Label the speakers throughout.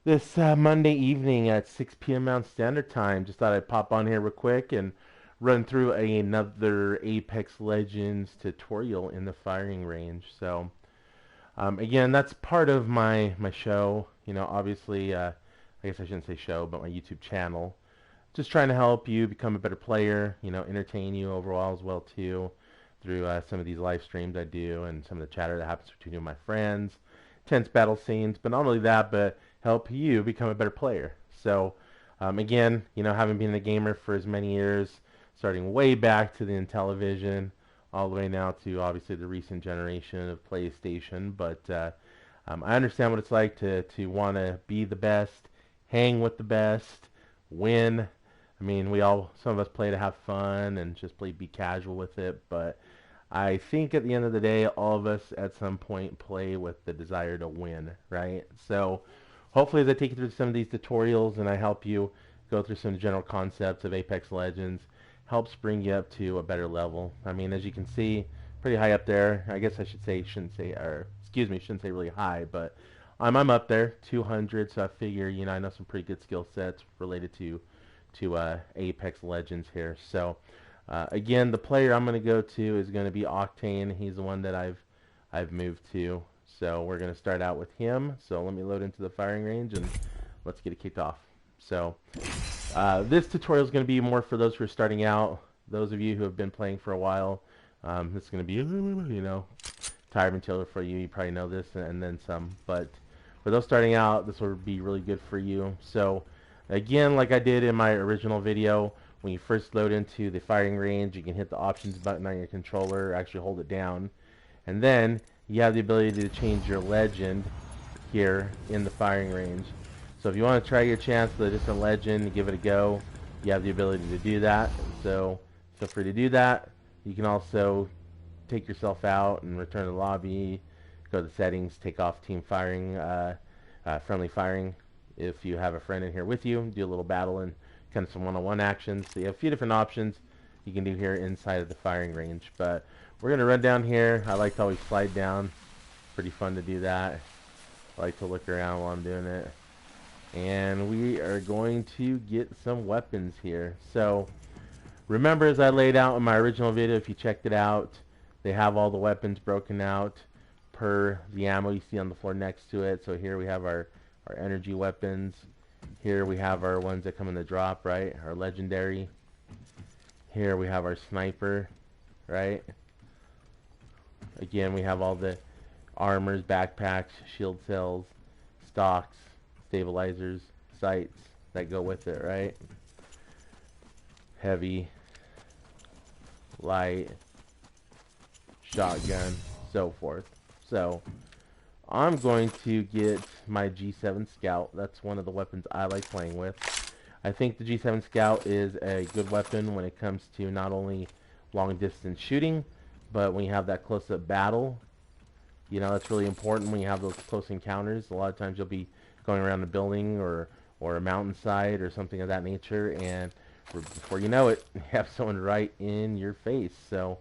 Speaker 1: this Monday evening at 6 p.m. Mountain Standard Time. Just thought I'd pop on here real quick and run through another Apex Legends tutorial in the firing range. So, again, that's part of my show. You know, obviously, I guess I shouldn't say show, but my YouTube channel. Just trying to help you become a better player. You know, entertain you overall as well too, through some of these live streams I do and some of the chatter that happens between my friends, tense battle scenes. But not only that, but help you become a better player. So, again, you know, having been a gamer for as many years, starting way back to the Intellivision, all the way now to obviously the recent generation of PlayStation. But I understand what it's like to want to be the best, hang with the best, win. I mean, some of us play to have fun and just play be casual with it, but I think at the end of the day, all of us at some point play with the desire to win, right? So hopefully as I take you through some of these tutorials and I help you go through some general concepts of Apex Legends, helps bring you up to a better level. I mean, as you can see, pretty high up there. I guess I should say, shouldn't say, or excuse me, shouldn't say really high, but I'm up there, 200. So I figure, you know, I know some pretty good skill sets related to Apex Legends here. So again, the player I'm going to go to is going to be Octane. He's the one that I've moved to. So we're going to start out with him. So let me load into the firing range and let's get it kicked off. So this tutorial is going to be more for those who are starting out. Those of you who have been playing for a while, this is going to be, you know, time and tiller for you. You probably know this and then some. But for those starting out, this will be really good for you. So again, like I did in my original video, when you first load into the firing range, you can hit the options button on your controller, actually hold it down, and then you have the ability to change your legend here in the firing range. So if you want to try your chance with a different legend and give it a go, you have the ability to do that. So feel free to do that. You can also take yourself out and return to the lobby, go to settings, take off team firing, friendly firing. If you have a friend in here with you, do a little battle and kind of some one-on-one actions. So you have a few different options you can do here inside of the firing range. But we're going to run down here. I like to always slide down. Pretty fun to do that. I like to look around while I'm doing it. And we are going to get some weapons here. So remember, as I laid out in my original video, if you checked it out, they have all the weapons broken out per the ammo you see on the floor next to it. So here we have our energy weapons. Here we have our ones that come in the drop, right? Our legendary. Here we have our sniper, right? Again, we have all the armors, backpacks, shield cells, stocks, stabilizers, sights that go with it, right? Heavy, light, shotgun, so forth. So I'm going to get my G7 Scout. That's one of the weapons I like playing with. I think the G7 Scout is a good weapon when it comes to not only long distance shooting, but when you have that close-up battle. You know, that's really important when you have those close encounters. A lot of times you'll be going around a building or a mountainside or something of that nature, and before you know it, you have someone right in your face. So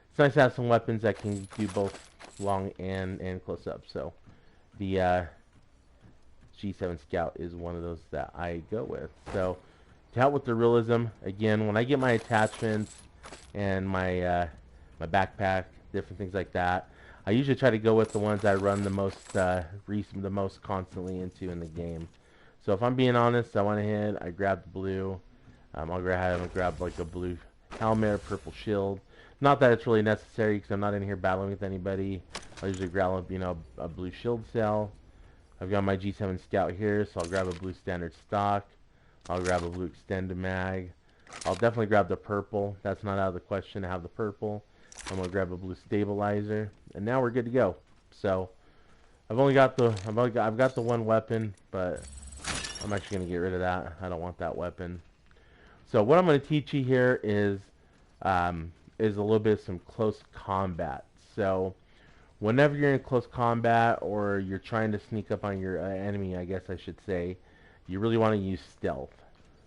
Speaker 1: it's nice to have some weapons that can do both long and close up. So the G7 Scout is one of those that I go with. So to help with the realism, again, when I get my attachments and my backpack, different things like that, I usually try to go with the ones I run the most constantly into in the game. So if I'm being honest, I went ahead, I grabbed the blue. I'll grab like a blue helmet, a purple shield. Not that it's really necessary because I'm not in here battling with anybody. I usually grab, you know, a blue shield cell. I've got my G7 Scout here, so I'll grab a blue standard stock. I'll grab a blue extended mag. I'll definitely grab the purple. That's not out of the question to have the purple. I'm gonna grab a blue stabilizer, and now we're good to go. So I've got the one weapon, but I'm actually gonna get rid of that. I don't want that weapon. So what I'm gonna teach you here is a little bit of some close combat. So whenever you're in close combat or you're trying to sneak up on your enemy, I guess I should say, you really want to use stealth,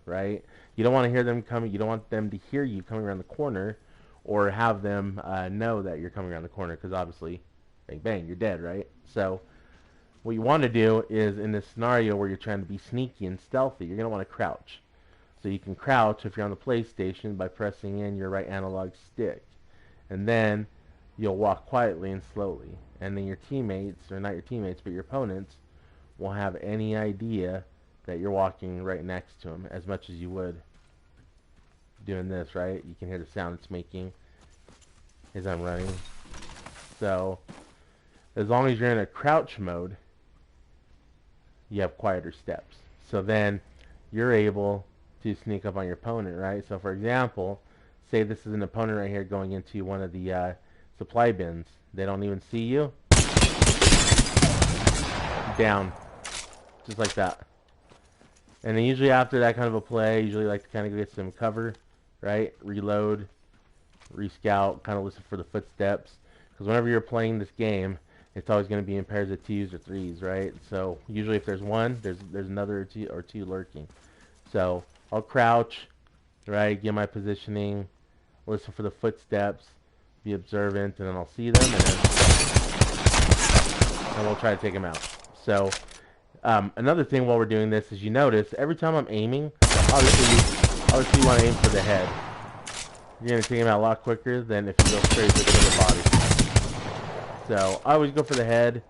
Speaker 1: right? You don't want to hear them coming. You don't want them to hear you coming around the corner or have them know that you're coming around the corner because obviously, bang, bang, you're dead, right? So What you want to do is, in this scenario where you're trying to be sneaky and stealthy, you're going to want to crouch. So you can crouch if you're on the PlayStation by pressing in your right analog stick. And then you'll walk quietly and slowly. And then your teammates, or not your teammates, but your opponents, won't have any idea that you're walking right next to them as much as you would doing this, right? You can hear the sound it's making as I'm running. So as long as you're in a crouch mode, you have quieter steps. So then you're able to sneak up on your opponent, right? So for example, say this is an opponent right here going into one of the supply bins. They don't even see you. Down. Just like that. And then usually after that kind of a play, I usually like to kind of get some cover, right? Reload, rescout, kind of listen for the footsteps. Because whenever you're playing this game, it's always going to be in pairs of 2s or 3s, right? So usually if there's one, there's another or two lurking. So I'll crouch, right? Get my positioning, listen for the footsteps, be observant, and then I'll see them, and then we'll try to take them out. So another thing while we're doing this is, you notice every time I'm aiming, obviously you want to aim for the head. You're going to take them out a lot quicker than if you go straight to the body. So I always go for the head.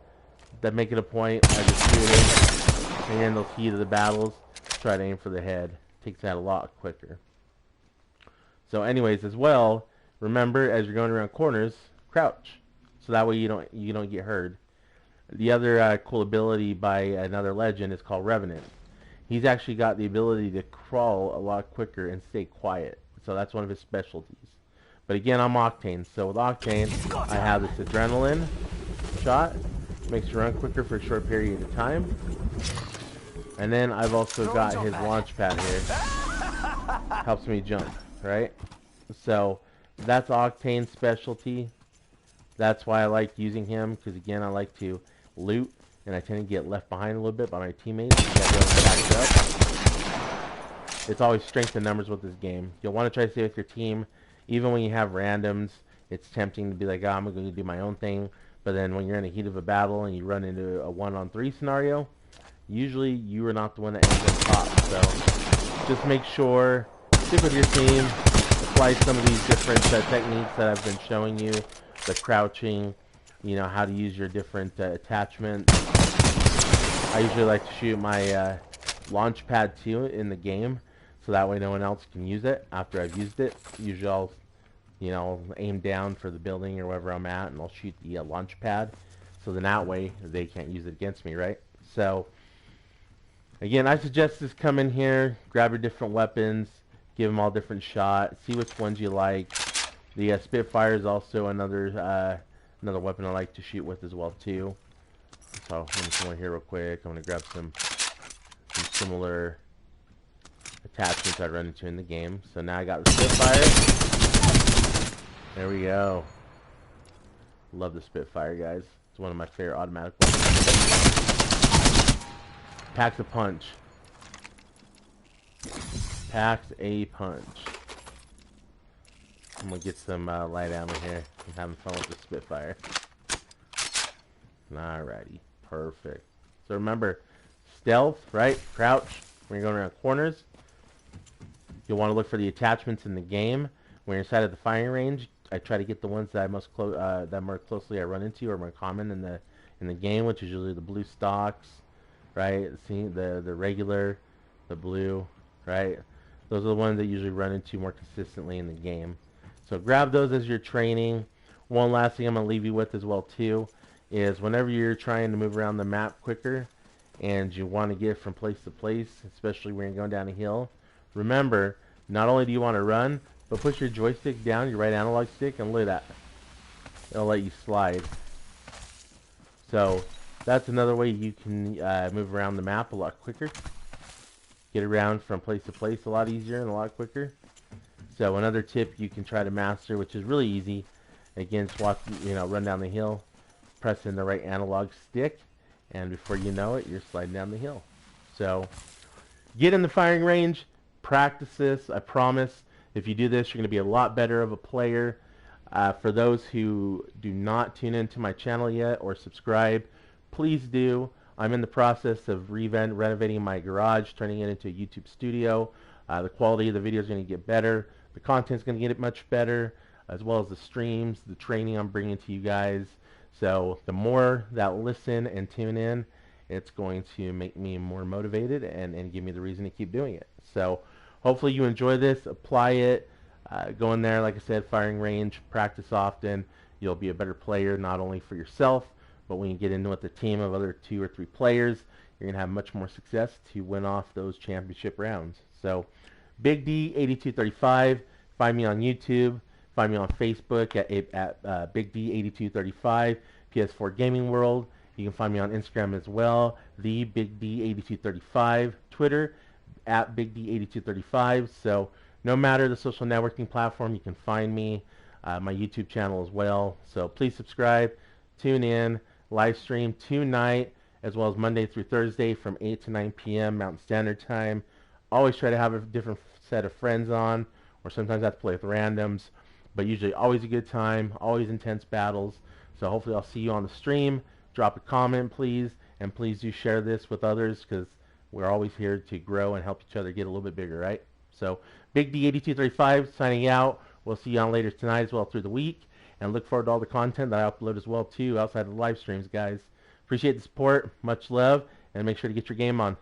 Speaker 1: That make it a point. I just shoot it. And in those heat of the battles, try to aim for the head. Takes that a lot quicker. So anyways, as well, remember as you're going around corners, crouch. So that way you don't get hurt. The other cool ability by another legend is called Revenant. He's actually got the ability to crawl a lot quicker and stay quiet. So that's one of his specialties. But again, I'm Octane. So with Octane, I have this adrenaline shot. Makes you run quicker for a short period of time. And then I've also got his launch pad here. Helps me jump, right? So that's Octane's specialty. That's why I like using him, because again, I like to loot, and I tend to get left behind a little bit by my teammates. It's always strength in numbers with this game. You'll want to try to stay with your team. Even when you have randoms, it's tempting to be like, oh, I'm going to do my own thing. But then when you're in the heat of a battle and you run into a 1-on-3 scenario, usually you are not the one that ends up top. So just make sure, stick with your team, apply some of these different techniques that I've been showing you, the crouching, you know, how to use your different attachments. I usually like to shoot my launch pad too in the game, so that way no one else can use it after I've used it. Usually I'll, you know, aim down for the building or wherever I'm at, and I'll shoot the launch pad, so then that way they can't use it against me, right? So again, I suggest just come in here, grab your different weapons, give them all different shots, see which ones you like. The Spitfire is also another weapon I like to shoot with as well too. So let me come over here real quick. I'm gonna grab some similar attachments I run into in the game. So now I got the Spitfire. There we go. Love the Spitfire, guys. It's one of my favorite automatic weapons. Packs a punch. Packs a punch. I'm gonna get some light ammo here. I'm having fun with the Spitfire. Alrighty, perfect. So remember, stealth, right? Crouch when you're going around corners. You'll want to look for the attachments in the game. When you're inside of the firing range, I try to get the ones that I most that more closely I run into or more common in the game, which is usually the blue stocks, right? See the regular, the blue, right? Those are the ones that you usually run into more consistently in the game. So grab those as you're training. One last thing I'm going to leave you with as well too is whenever you're trying to move around the map quicker and you want to get from place to place, especially when you're going down a hill, remember, not only do you want to run, but push your joystick down, your right analog stick, and look at that. It'll let you slide. So that's another way you can move around the map a lot quicker. Get around from place to place a lot easier and a lot quicker. So another tip you can try to master, which is really easy, again, swap, run down the hill, press in the right analog stick, and before you know it, you're sliding down the hill. So get in the firing range, practice this. I promise if you do this, you're going to be a lot better of a player. For those who do not tune into my channel yet or subscribe, please do. I'm in the process of renovating my garage, turning it into a YouTube studio. The quality of the video is going to get better. The content's going to get much better, as well as the streams, the training I'm bringing to you guys. So the more that listen and tune in, it's going to make me more motivated and give me the reason to keep doing it. So hopefully you enjoy this, apply it, go in there, like I said, firing range, practice often. You'll be a better player, not only for yourself, but when you get into with a team of other 2 or 3 players, you're going to have much more success to win off those championship rounds. So BigD8235, find me on YouTube, find me on Facebook at BigD8235, PS4 Gaming World. You can find me on Instagram as well, the BigD8235, Twitter at BigD8235. So no matter the social networking platform, you can find me. My YouTube channel as well. So please subscribe, tune in, live stream tonight, as well as Monday through Thursday from 8 to 9 p.m. Mountain Standard Time. Always try to have a different set of friends on, or sometimes I have to play with randoms, but usually always a good time, always intense battles. So hopefully I'll see you on the stream. Drop a comment, please, and please do share this with others, because we're always here to grow and help each other get a little bit bigger, right? So BigD8235 signing out. We'll see you on later tonight as well through the week, and look forward to all the content that I upload as well too outside of the live streams, guys. Appreciate the support, much love, and make sure to get your game on.